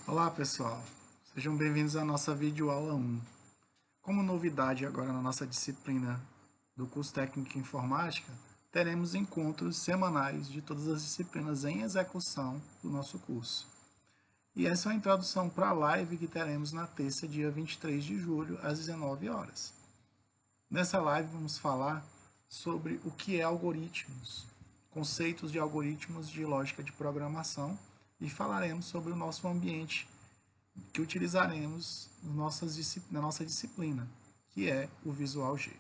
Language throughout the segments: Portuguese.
Olá pessoal, sejam bem-vindos à nossa videoaula 1. Como novidade agora na nossa disciplina do curso técnico em informática, teremos encontros semanais de todas as disciplinas em execução do nosso curso. E essa é a introdução para a live que teremos na terça, dia 23 de julho, às 19 horas. Nessa live vamos falar sobre o que é algoritmos, conceitos de algoritmos de lógica de programação e falaremos sobre o nosso ambiente que utilizaremos na nossa disciplina, que é o Visual G.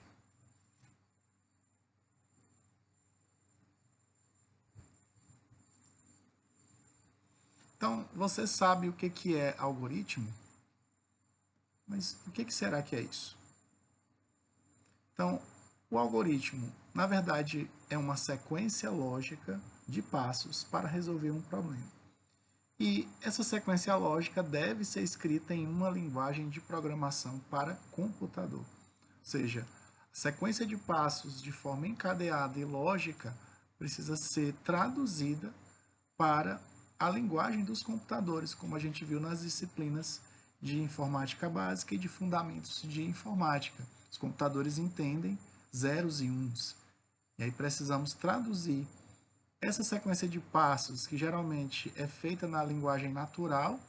Então, você sabe o que é algoritmo? Mas o que será que é isso? Então, o algoritmo, na verdade, é uma sequência lógica de passos para resolver um problema. E essa sequência lógica deve ser escrita em uma linguagem de programação para computador. Ou seja, a sequência de passos de forma encadeada e lógica precisa ser traduzida para a linguagem dos computadores, como a gente viu nas disciplinas de informática básica e de fundamentos de informática. Os computadores entendem zeros e uns. E aí precisamos traduzir essa sequência de passos, que geralmente é feita na linguagem natural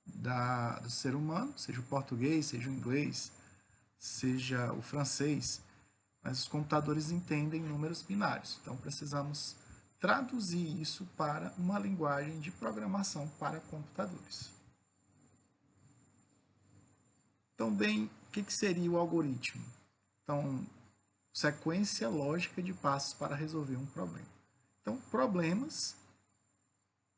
do ser humano, seja o português, seja o inglês, seja o francês, mas os computadores entendem números binários. Então precisamos traduzir isso para uma linguagem de programação para computadores. Então, bem, o que seria o algoritmo? Então, sequência lógica de passos para resolver um problema. Então, problemas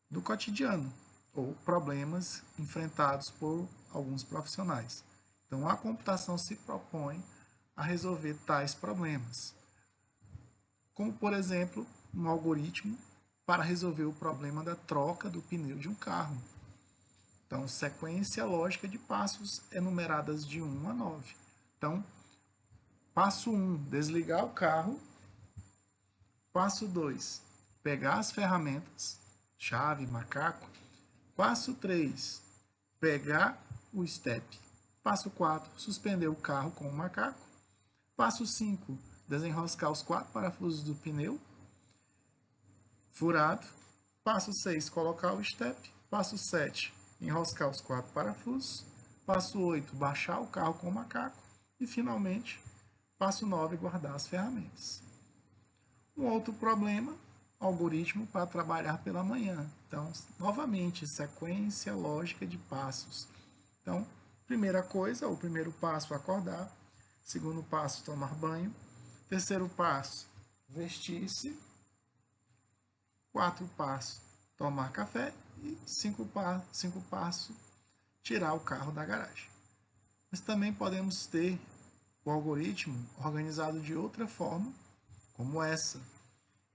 do cotidiano ou problemas enfrentados por alguns profissionais. Então, a computação se propõe a resolver tais problemas, como, por exemplo, um algoritmo para resolver o problema da troca do pneu de um carro. Então, sequência lógica de passos enumeradas de 1 a 9. Então, passo 1, desligar o carro. Passo 2, pegar as ferramentas, chave, macaco. Passo 3, pegar o step. Passo 4, suspender o carro com o macaco. Passo 5, desenroscar os 4 parafusos do pneu furado. Passo 6, colocar o step. Passo 7, enroscar os 4 parafusos. Passo 8, baixar o carro com o macaco. E, finalmente, passo 9, guardar as ferramentas. Um outro problema, algoritmo para trabalhar pela manhã. Então, novamente, sequência lógica de passos. Então, primeira coisa, o primeiro passo, acordar. Segundo passo, tomar banho. Terceiro passo, vestir-se. Quarto passo, tomar café. E cinco passo, tirar o carro da garagem. Mas também podemos ter o algoritmo organizado de outra forma, como essa,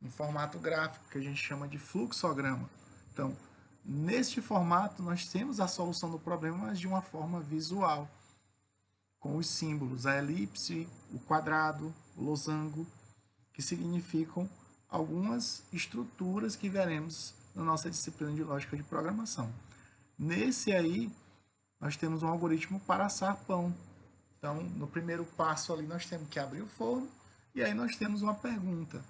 em formato gráfico, que a gente chama de fluxograma. Então, neste formato, nós temos a solução do problema, mas de uma forma visual, com os símbolos, a elipse, o quadrado, o losango, que significam algumas estruturas que veremos na nossa disciplina de lógica de programação. Nesse aí, nós temos um algoritmo para assar pão. Então, no primeiro passo ali, nós temos que abrir o forno, e aí nós temos uma pergunta,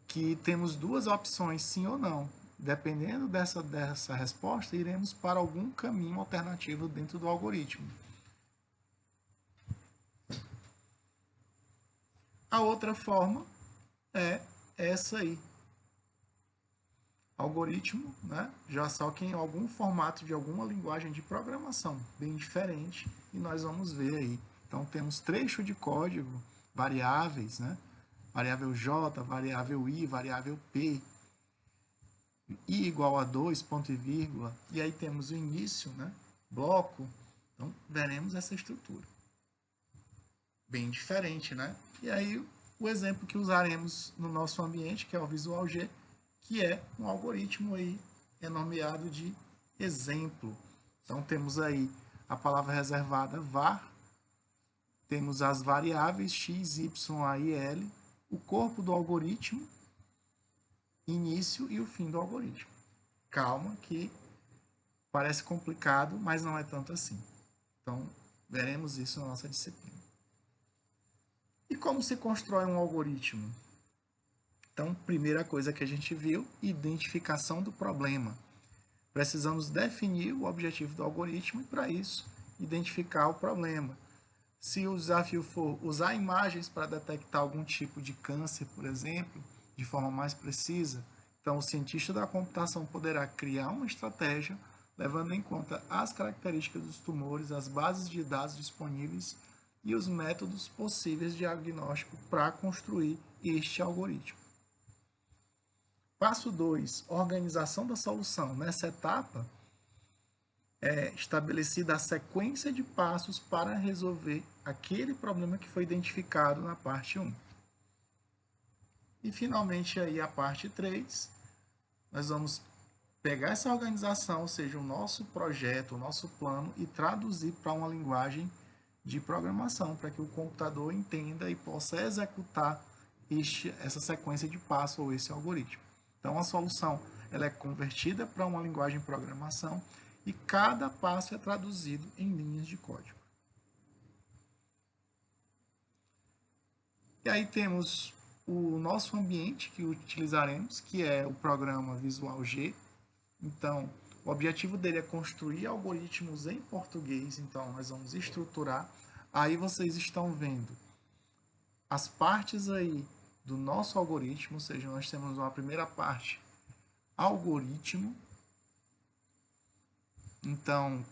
que temos duas opções, sim ou não. Dependendo dessa resposta, iremos para algum caminho alternativo dentro do algoritmo. A outra forma é essa aí. Algoritmo, né? Já só que em algum formato de alguma linguagem de programação, bem diferente, e nós vamos ver aí. Então temos trecho de código, variáveis, né? Variável J, variável I, variável P, I igual a 2, ponto e vírgula, e aí temos o início, né? Bloco. Então veremos essa estrutura. Bem diferente, né? E aí o exemplo que usaremos no nosso ambiente, que é o Visual G, que é um algoritmo aí nomeado de exemplo. Então temos aí a palavra reservada var, temos as variáveis x, y, a e l, o corpo do algoritmo, início e o fim do algoritmo. Calma que Parece complicado, mas não é tanto assim. Então, veremos isso na nossa disciplina. E como se constrói um algoritmo? Então, primeira coisa que a gente viu, identificação do problema. Precisamos definir o objetivo do algoritmo e, para isso, identificar o problema. Se o desafio for usar imagens para detectar algum tipo de câncer, por exemplo, de forma mais precisa, então o cientista da computação poderá criar uma estratégia levando em conta as características dos tumores, as bases de dados disponíveis e os métodos possíveis de diagnóstico para construir este algoritmo. Passo 2, organização da solução. Nessa etapa, é estabelecida a sequência de passos para resolver aquele problema que foi identificado na parte 1. E, finalmente, aí a parte 3, nós vamos pegar essa organização, ou seja, o nosso projeto, o nosso plano, e traduzir para uma linguagem de programação, para que o computador entenda e possa executar essa sequência de passos ou esse algoritmo. Então, a solução ela é convertida para uma linguagem de programação e cada passo é traduzido em linhas de código. E aí temos o nosso ambiente que utilizaremos, que é o programa Visual G. Então, o objetivo dele é construir algoritmos em português, então nós vamos estruturar. Aí vocês estão vendo as partes aí do nosso algoritmo, ou seja, nós temos uma primeira parte, algoritmo, então,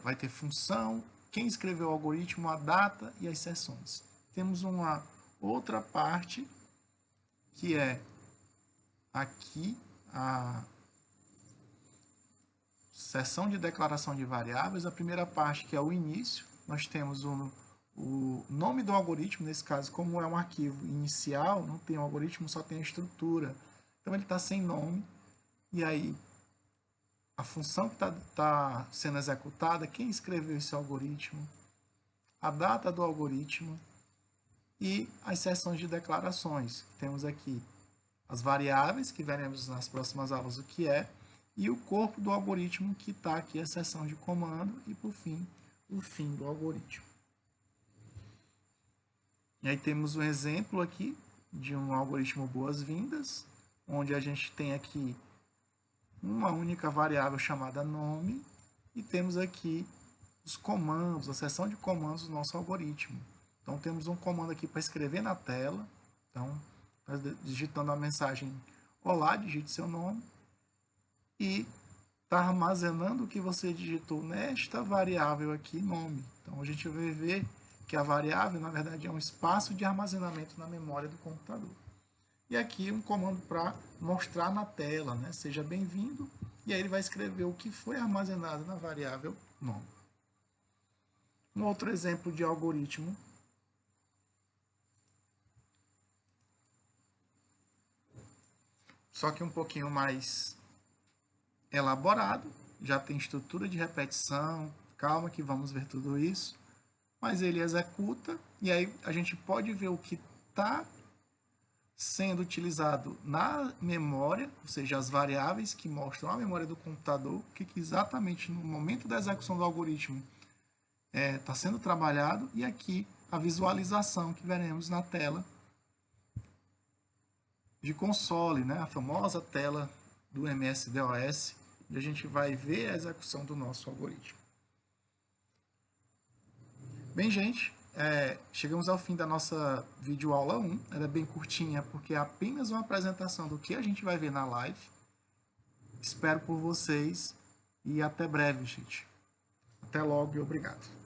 vai ter função, quem escreveu o algoritmo, a data e as seções. Temos uma outra parte, que é aqui a seção de declaração de variáveis. A primeira parte, que é o início, nós temos o nome do algoritmo, nesse caso, como é um arquivo inicial, não tem o algoritmo, só tem a estrutura. Então, ele está sem nome. E aí, a função que está sendo executada, quem escreveu esse algoritmo, a data do algoritmo e as seções de declarações. Temos aqui as variáveis, que veremos nas próximas aulas o que é, e o corpo do algoritmo, que está aqui a seção de comando, e, por fim, o fim do algoritmo. E aí temos um exemplo aqui de um algoritmo boas-vindas, onde a gente tem aqui uma única variável chamada nome, e temos aqui os comandos, a seção de comandos do nosso algoritmo. Então, temos um comando aqui para escrever na tela. Então, digitando a mensagem olá, digite seu nome, e está armazenando o que você digitou nesta variável aqui, nome. Então, a gente vai ver que a variável, na verdade, é um espaço de armazenamento na memória do computador. E aqui um comando para mostrar na tela, né? Seja bem-vindo, e aí ele vai escrever o que foi armazenado na variável nome. Um outro exemplo de algoritmo só que um pouquinho mais elaborado, já tem estrutura de repetição, calma que vamos ver tudo isso, mas ele executa e aí a gente pode ver o que está sendo utilizado na memória, ou seja, as variáveis que mostram a memória do computador, que exatamente no momento da execução do algoritmo está sendo trabalhado, e aqui a visualização que veremos na tela de console, né? A famosa tela do MS-DOS, onde a gente vai ver a execução do nosso algoritmo. Bem, gente, chegamos ao fim da nossa videoaula 1. Ela é bem curtinha, porque é apenas uma apresentação do que a gente vai ver na live. Espero por vocês e até breve, gente. Até logo e obrigado.